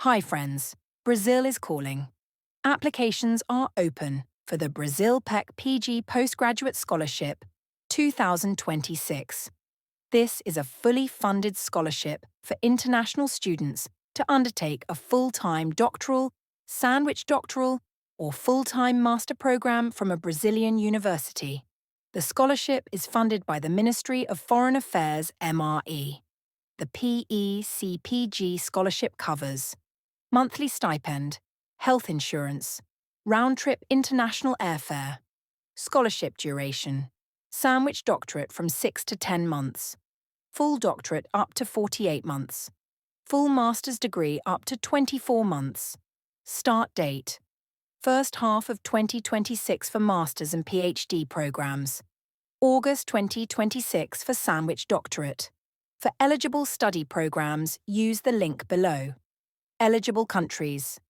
Hi friends, Brazil is calling. Applications are open for the Brazil PEC-PG Postgraduate Scholarship 2026. This is a fully funded scholarship for international students to undertake a full-time doctoral, sandwich doctoral, or full-time master program from a Brazilian university. The scholarship is funded by the Ministry of Foreign Affairs MRE. The PEC-PG Scholarship covers monthly stipend, health insurance, round-trip international airfare, scholarship duration, sandwich doctorate from 6 to 10 months, full doctorate up to 48 months, full master's degree up to 24 months. Start date: first half of 2026 for master's and PhD programs, August 2026 for sandwich doctorate. For eligible study programs, use the link below. Eligible countries.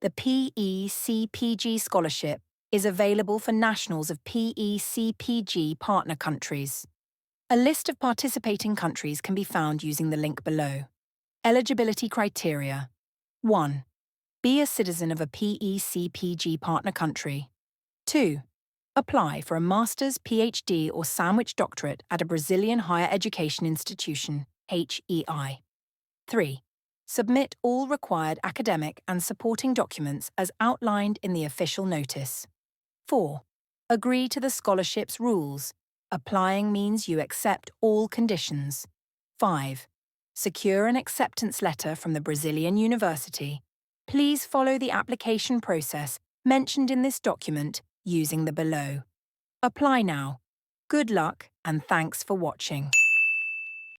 The PEC-PG Scholarship is available for nationals of PEC-PG partner countries. A list of participating countries can be found using the link below. Eligibility criteria. 1. Be a citizen of a PEC-PG partner country. 2. Apply for a master's, PhD or sandwich doctorate at a Brazilian higher education institution, HEI. 3. Submit all required academic and supporting documents as outlined in the official notice. 4. Agree to the scholarship's rules. Applying means you accept all conditions. 5. Secure an acceptance letter from the Brazilian university. Please follow the application process mentioned in this document using the below. Apply now. Good luck and thanks for watching.